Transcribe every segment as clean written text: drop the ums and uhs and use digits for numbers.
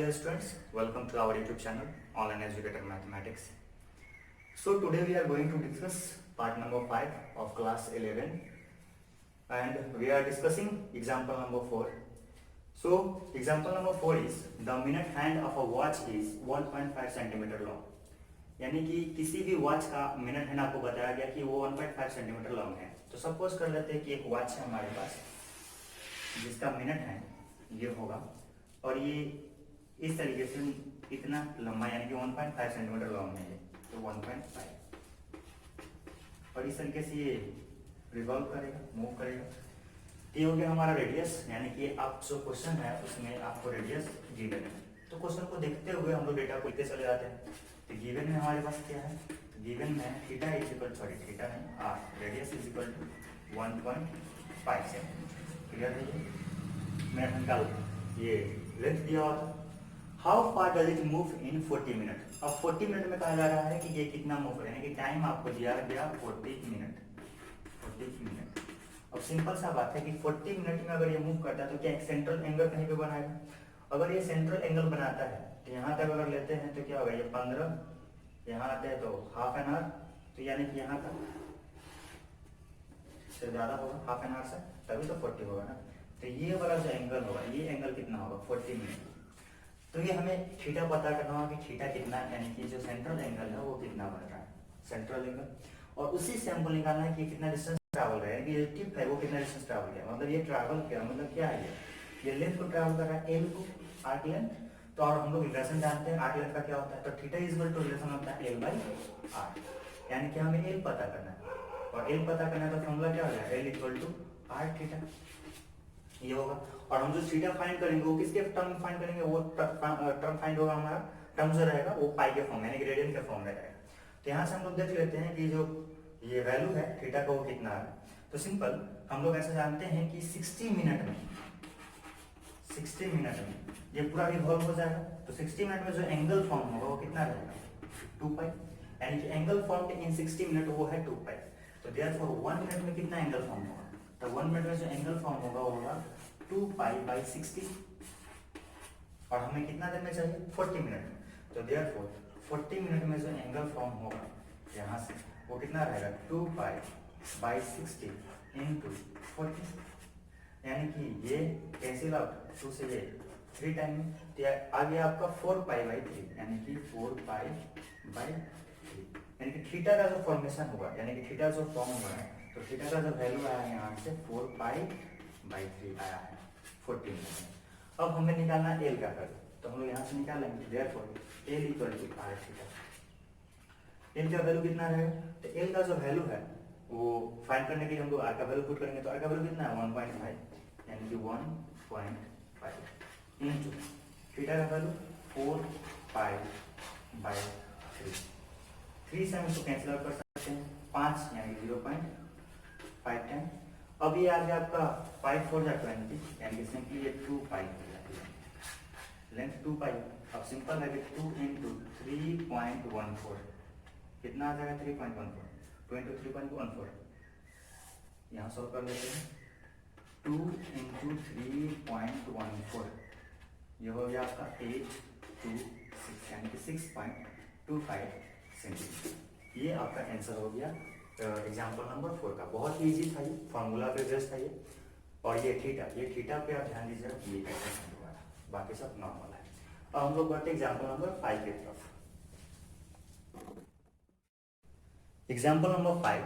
dear students, welcome to our YouTube channel, Online Educator Mathematics. So today we are going to discuss part number 5 of class 11 and we are discussing example number 4. So example number 4 is the minute hand of a watch is 1.5 centimeter long. यानी कि किसी भी watch का minute hand आपको बताया गया कि वो 1.5 सेंटीमीटर लॉन्ग है. तो सपोज कर लेते हैं कि एक वॉच है हमारे पास जिसका मिनट हैंड ये होगा और ये इस तरीके से इतना लंबा यानी कि 1.5 सेंटीमीटर लॉन्ग है ये, तो 1.5 और इस तरीके से ये रिवॉल्व करेगा, मूव करेगा. ये हो गया हमारा रेडियस, यानी कि आप जो क्वेश्चन है उसमें आपको रेडियस गिवन है. तो क्वेश्चन को देखते हुए हम लोग डेटा को लिखते चले जाते हैं. तो गिवन में हमारे पास क्या है, तो गिवन में थीटा इज इक्वल थीटा है R, radius is equal to 1.5 centimetre. Clear है ये. मैं निकाल ये लेंथ दिया हुआ था. How far does it move in 40 minute. अब 40 मिनट में कहा जा रहा है कि ये कितना मूव करें, कि टाइम आपको दिया गया 40 मिनट. 40 मिनट. अब सिंपल सा बात है कि 40 मिनट में अगर ये मूव करता है तो क्या एक सेंट्रल एंगल कहीं पे बनाएगा. अगर ये सेंट्रल एंगल बनाता है तो यहाँ तक अगर लेते हैं तो क्या होगा, ये 15, यहाँ आते हैं तो हाफ एन आवर, तो यानी कि यहाँ तक से ज़्यादा होगा हाफ एन आवर से, तभी तो 40 होगा ना. तो ये वाला जो एंगल होगा, ये एंगल कितना होगा 40 मिनट. तो ये हमें थीटा पता करना होगा कि थीटा कितना, यानी कि जो सेंट्रल एंगल है वो कितना बन रहा है सेंट्रल एंगल. और उसी से हमको निकालना है कि कितना डिस्टेंस ट्रैवल रहा है, कि ये टिप है वो कितना डिस्टेंस ट्रैवल किया. मतलब ये ट्रैवल किया मतलब क्या है, ये लेंथ को ट्रैवल कर रहा है, एल को, आर्क लेंथ. तो और हम लोग रिलेशन जानते हैं आर्क लेंथ का क्या होता है, तो theta is equal to relation होता है एल बाई आर. यानी कि हमें एल पता करना है और एल पता करना है तो फॉर्मूला क्या हो जाएगा, L equal to R theta. ये होगा. और हम जो थीटा फाइंड करेंगे वो किसके टर्म में फाइंड करेंगे, वो टर्म फाइंड होगा हमारा, टर्म जो रहेगा वो पाई के फॉर्म यानी कि रेडियन के फॉर्म में रहेगा. तो यहाँ से हम लोग देख लेते हैं कि जो ये वैल्यू है थीटा का वो कितना है. तो सिंपल हम लोग ऐसा जानते हैं कि 60 मिनट में ये पूरा रिवॉल्व हो जाएगा. तो 60 मिनट में जो एंगल फॉर्म होगा वो कितना रहेगा, 2 पाई. यानी कि एंगल फॉर्म इन 60 मिनट वो है 2 पाई. तो देयरफॉर 1 मिनट में कितना एंगल फॉर्म होगा, तो 1 मिनट में जो एंगल फॉर्म होगा वो होगा 2 पाई बाई 60. और हमें कितना देर में चाहिए, 40 मिनट में. तो देयरफॉर 40 मिनट में जो एंगल फॉर्म होगा यहाँ से वो कितना रहेगा, 2 पाई बाई 60 इंटू 40. यानी कि ये कैंसिल आउट, 2 से ये 3 टाइम में, तो आ गया आपका 4 पाई बाई 3, यानी कि 4 पाई बाई 3. यानी कि थीटा का जो फॉर्मेशन होगा, यानी कि थीटा जो फॉर्म हुआ है, तो थीटा का जो वैल्यू आया है यहाँ से 4 पाई बाई 3 आया है 40 मिनट. अब हमें निकालना है एल का वैल्यू, तो हम लोग यहाँ से निकालेंगे. Therefore L equal to R theta. L का वैल्यू कितना रहेगा, तो एल का जो वैल्यू है वो फाइंड करने के लिए हम लोग आर का वैल्यू पुट करेंगे. तो आर का वैल्यू कितना है 1.5, यानी कि 1.5 इंटू थीटा का वैल्यू 4 पाई बाई 3. 3 से हम इसको कैंसिल आउट कर सकते हैं, 5 यानी कि 0.5 टाइम. अब ये आ गया आपका 5 4 20, यानी कि सिंपली ये 2 पाई हो जाती है, लेंथ 2 पाई. अब सिंपल है कि 2 इंटू 3.14 कितना आ जाएगा, 3.14 2 इंटू 3.14. यहाँ सॉल्व कर लेते हैं. 2 इंटू 3.14 ये हो गया आपका 826, यानी कि 6.25 सेंटीमीटर. ये आपका आंसर हो गया एग्जाम्पल नंबर 4 का. बहुत ही इजी था ये, फॉर्मूला पे बेस्ड था ये. और ये थीटा पे आप ध्यान दीजिएगा कि ये कैसे फाइंड हुआ है, बाकी सब नॉर्मल है. अब हम लोग बढ़ते एग्जाम्पल नंबर 5 की तरफ. एग्जाम्पल नंबर 5,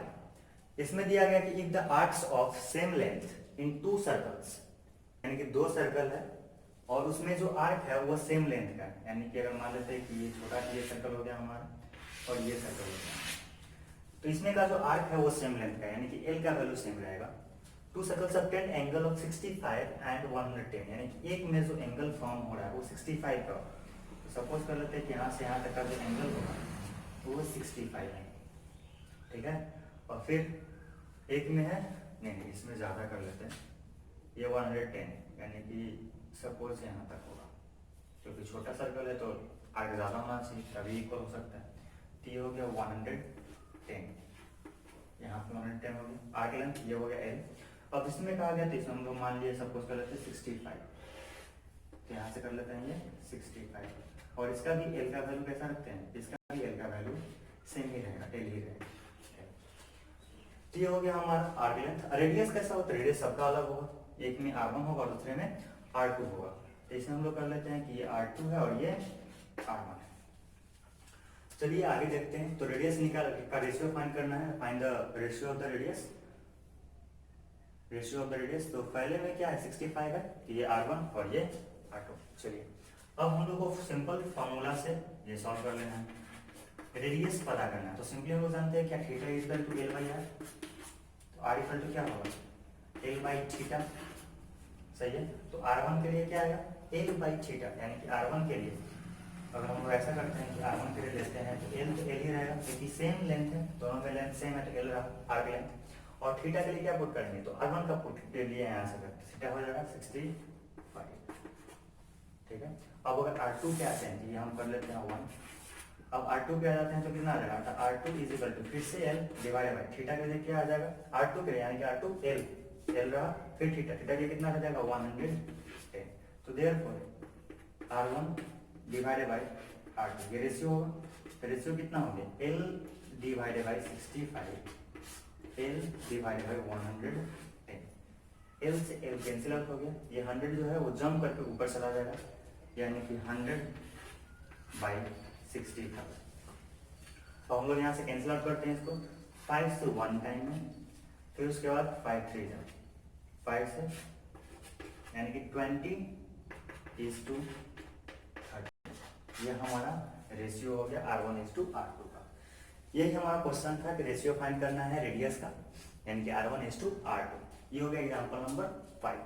इसमें दिया गया कि if the arcs of same length in 2 circles, यानी कि 2 सर्कल है और उसमें जो आर्क है वो सेम लेंथ का है. यानी कि अगर मान लेते हैं कि ये छोटा ये सर्कल हो गया हमारा और ये सर्कल हो गया, तो इसमें का जो आर्क है वो सेम लेंथ का है, यानी कि एल का वैल्यू सेम रहेगा. 2 circles obtain angle of 65 and 110, यानी कि एक में जो एंगल फॉर्म हो रहा है वो 65 का. तो सपोज कर लेते हैं कि यहाँ से यहाँ तक का जो एंगल होगा वो 65 है, ठीक है. और फिर एक में है नहीं, इसमें ज़्यादा कर लेते हैं, ये 110, यानी कि सपोज यहाँ तक होगा, क्योंकि छोटा सर्कल है तो आगे ज़्यादा होना चाहिए तभी इक्वल हो सकता है. तो ये हो गया 110, यहाँ पे 110 हो गया. आर्क लेंथ ये हो गया एल. अब इसमें कहा गया तो इसमें हम लोग मान लिए सपोज कर लेते हैं 65. तो यहाँ से कर लेते हैं ये 65 और इसका भी एल का वैल्यू कैसा रखते हैं, इसका भी एल का वैल्यू सेम ही रहेगा, एल ही रहेगा। तो ये हो गया हमारा आर्क लेंथ। रेडियस कैसा होता है, रेडियस सबका अलग होगा, एक में R1 होगा और दूसरे में R2 होगा। तो इसे हम लोग कर लेते हैं कि ये R2 है और ये R1 है। चलिए आगे देखते हैं। तो रेडियस निकाल का रेशियो फाइंड करना है, find the ratio of the radius, ratio of the radius. तो पहले में क्या है 65 है, तो ये R1 और ये R2। चलिए अब हम लोग को सिंपल फॉर्मूला से ये सॉल्व कर लेना है, रेडियस पता करना है। तो सिंपली हम लोग जानते हैं क्या, theta equal to L by R. तो आर इक्वल टू क्या होगा, एल बाई थीटा, सही है। तो R1 के लिए क्या आएगा, एल बाई थीटा, यानी कि R1 के लिए अगर हम लोग ऐसा करते हैं कि R1 के लिए लेते हैं तो एल तो एल ही रहेगा, क्योंकि सेम लेंथ है, दोनों में लेंथ सेम है तो एल रहा आर्क लेंथ। और थीटा के लिए क्या पुट करेंगे, तो R1 का पुट के लिए यहाँ से करते, थीटा हो जाएगा 65, ठीक है। अब अगर R2 क्या आते हैं, तो ये हम कर लेते हैं 1। अब R2 पे आ जाते हैं तो कितना आ जाएगा, तो R2 इज इक्वल टू फिर से L डिवाइडेड बाई थीटा के लिए क्या आ जाएगा, R2 के लिए यानी कि R2 L रहा, फिर थीटा के लिए कितना आ जाएगा 110। तो therefore R1 divided by R2 ये रेशियो होगा। तो रेशियो कितना हो गया, L divided by 65, L divided by 110। L से L कैंसिल आउट हो गया, ये 100 जो है वो जंप करके ऊपर चला जाएगा, यानी कि 100 बाई 60,000। तो हम लोग यहाँ से कैंसिल आउट करते हैं इसको, 5 से 1 टाइम में, फिर उसके बाद 5 3 जा 5 से, यानी कि 20:30। ये हमारा रेशियो हो गया R1:R2 का। यही हमारा क्वेश्चन था कि रेशियो फाइंड करना है रेडियस का, यानी कि R1:R2। ये हो गया एग्जाम्पल नंबर 5।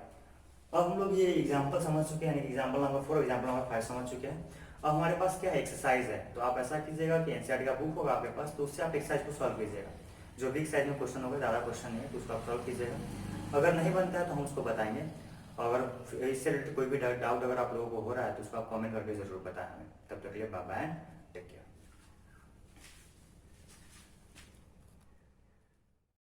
अब हम लोग ये एग्जाम्पल समझ चुके हैं, यानी एग्जाम्पल नंबर 4 एग्जाम्पल नंबर 5 समझ चुके हैं। अब हमारे पास क्या एक्सरसाइज है, तो आप ऐसा कीजिएगा कि एनसीईआरटी का बुक होगा आपके पास, तो उससे आप एक्सरसाइज को सॉल्व कीजिएगा। जो बिग साइज में क्वेश्चन होगा, ज़्यादा क्वेश्चन नहीं है, तो उसको आप सॉल्व कीजिएगा। अगर नहीं बनता है तो हम उसको बताएंगे। अगर इससे रिलेटेड कोई भी डाउट अगर आप लोगों को हो रहा है तो उसको आप कमेंट करके जरूर बताएं हमें। तब तक के लिए बाय बाय, टेक केयर।